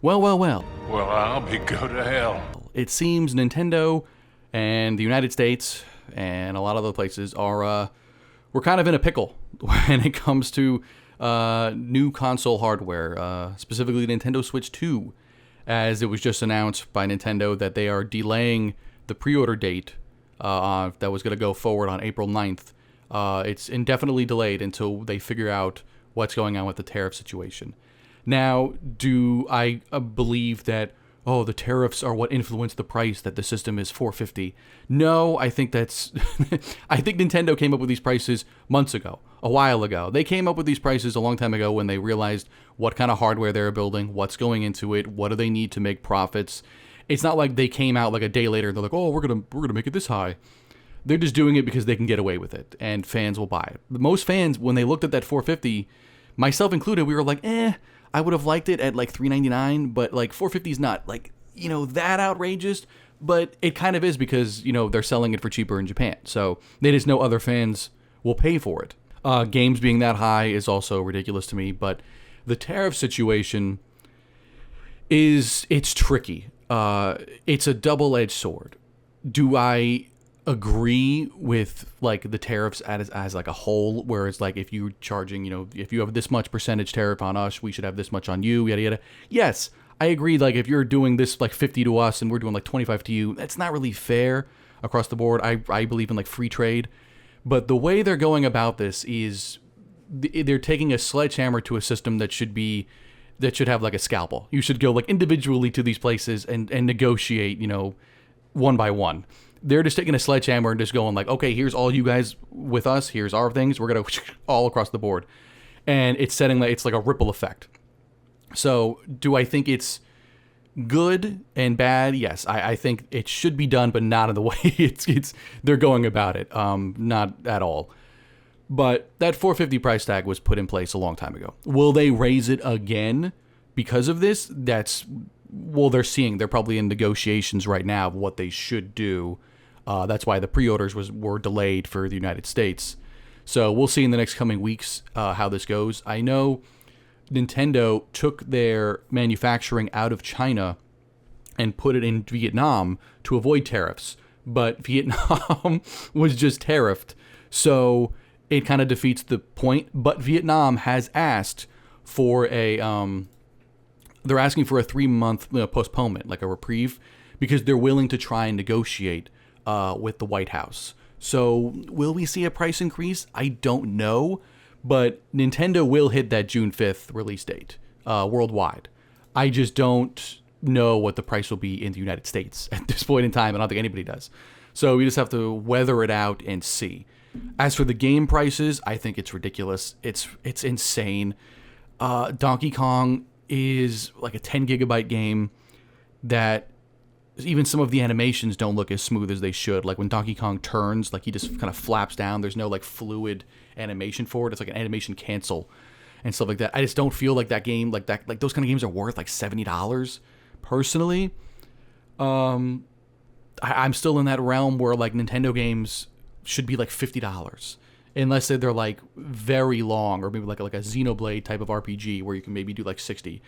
Well, well, well. Well, I'll be go to hell. It seems Nintendo and the United States and a lot of other places are we're kind of in a pickle when it comes to new console hardware, specifically Nintendo Switch 2, as it was just announced by Nintendo that they are delaying the pre-order date that was going to go forward on April 9th. It's indefinitely delayed until they figure out what's going on with the tariff situation. Now, do I believe that, the tariffs are what influenced the price, that the system is $450? No, I think that's... I think Nintendo came up with these prices months ago, a while ago. They came up with these prices a long time ago when they realized what kind of hardware they were building, what's going into it, what do they need to make profits. It's not like they came out like a day later and they're like, we're gonna make it this high. They're just doing it because they can get away with it, and fans will buy it. Most fans, when they looked at that $450, myself included, we were like, I would have liked it at like $399, but like $450 is not like, that outrageous, but it kind of is because, they're selling it for cheaper in Japan. So they just know other fans will pay for it. Games being that high is also ridiculous to me, but the tariff situation it's tricky. It's a double-edged sword. Do I agree with like the tariffs as like a whole, where it's like if you're charging, if you have this much percentage tariff on us, we should have this much on you, yada yada. Yes, I agree. Like if you're doing this like 50 to us and we're doing like 25 to you, that's not really fair across the board. I believe in like free trade, but the way they're going about this is they're taking a sledgehammer to a system that should have like a scalpel. You should go like individually to these places and negotiate, one by one. They're just taking a sledgehammer and just going like, okay, here's all you guys with us. Here's our things. We're going to all across the board. And it's like a ripple effect. So do I think it's good and bad? Yes, I think it should be done, but not in the way they're going about it. Not at all. But that $450 price tag was put in place a long time ago. Will they raise it again because of this? They're probably in negotiations right now of what they should do. That's why the pre-orders were delayed for the United States. So we'll see in the next coming weeks how this goes. I know Nintendo took their manufacturing out of China and put it in Vietnam to avoid tariffs. But Vietnam was just tariffed. So it kind of defeats the point. But Vietnam has asked for they're asking for a 3-month postponement, like a reprieve, because they're willing to try and negotiate with the White House. So will we see a price increase? I don't know, but Nintendo will hit that June 5th release date worldwide. I just don't know what the price will be in the United States at this point in time. I don't think anybody does. So we just have to weather it out and see. As for the game prices, I think it's ridiculous. It's insane. Donkey Kong is like a 10 gigabyte game that even some of the animations don't look as smooth as they should. Like when Donkey Kong turns, like he just kind of flaps down. There's no like fluid animation for it. It's like an animation cancel and stuff like that. I just don't feel like that game, like those kind of games are worth like $70 personally. I'm still in that realm where like Nintendo games should be like $50. Unless they're like very long, or maybe like a Xenoblade type of RPG where you can maybe do like 60,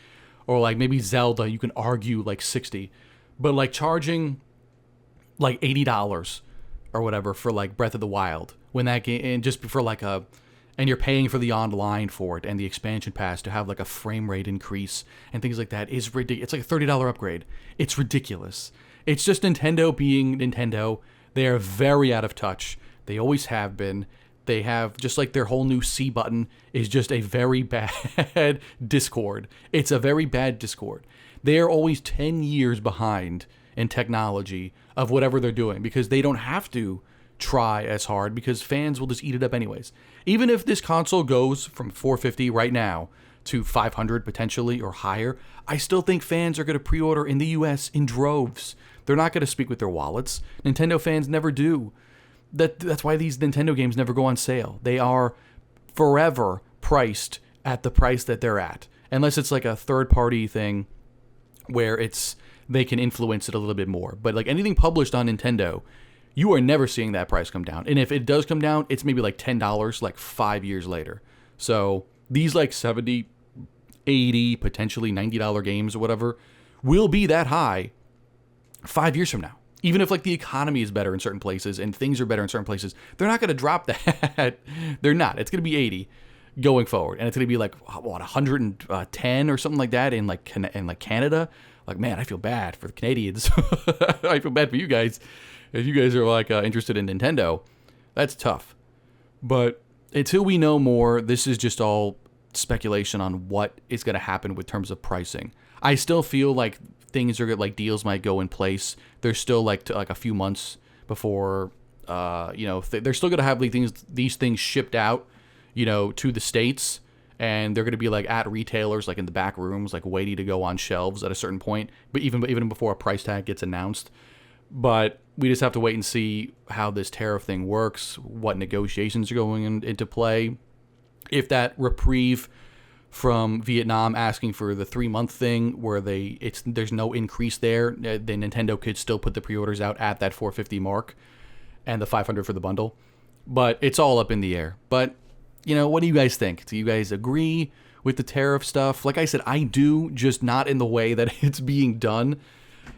or like maybe Zelda, you can argue like 60, but like charging like $80 or whatever for like Breath of the Wild when that game, and just for like and you're paying for the online for it and the expansion pass to have like a frame rate increase and things like that is ridiculous. It's like a $30 upgrade. It's ridiculous. It's just Nintendo being Nintendo. They are very out of touch. They always have been. They have, just like their whole new C button is just a very bad Discord. It's a very bad Discord. They are always 10 years behind in technology of whatever they're doing because they don't have to try as hard because fans will just eat it up anyways. Even if this console goes from $450 right now to $500 potentially or higher, I still think fans are going to pre-order in the US in droves. They're not going to speak with their wallets. Nintendo fans never do. That's why these Nintendo games never go on sale. They are forever priced at the price that they're at, unless it's like a third-party thing where they can influence it a little bit more. But like anything published on Nintendo, you are never seeing that price come down. And if it does come down, it's maybe like $10 like 5 years later. So these like $70, $80, potentially $90 games or whatever will be that high 5 years from now. Even if like the economy is better in certain places and things are better in certain places, they're not going to drop that. They're not. It's going to be 80 going forward, and it's going to be like what 110 or something like that in like Canada. Like, man, I feel bad for the Canadians. I feel bad for you guys if you guys are like interested in Nintendo. That's tough. But until we know more, this is just all speculation on what is going to happen with terms of pricing. I still feel like things are like deals might go in place. There's still like a few months before they're still going to have like these things shipped out, to the States, and they're going to be like at retailers, like in the back rooms, like waiting to go on shelves at a certain point, but even before a price tag gets announced. But we just have to wait and see how this tariff thing works, what negotiations are going into play. If that reprieve from Vietnam asking for the 3-month thing where there's no increase there, then Nintendo could still put the pre-orders out at that $450 mark and the $500 for the bundle. But it's all up in the air. But, what do you guys think? Do you guys agree with the tariff stuff? Like I said, I do, just not in the way that it's being done.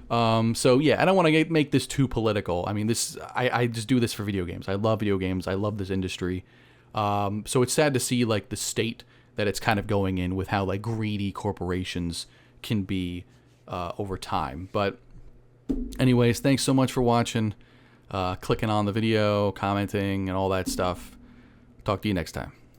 So yeah, I don't want to make this too political. I mean, I just do this for video games. I love video games. I love this industry. So it's sad to see like the state that it's kind of going in with how like greedy corporations can be over time. But anyways, thanks so much for watching, clicking on the video, commenting, and all that stuff. Talk to you next time.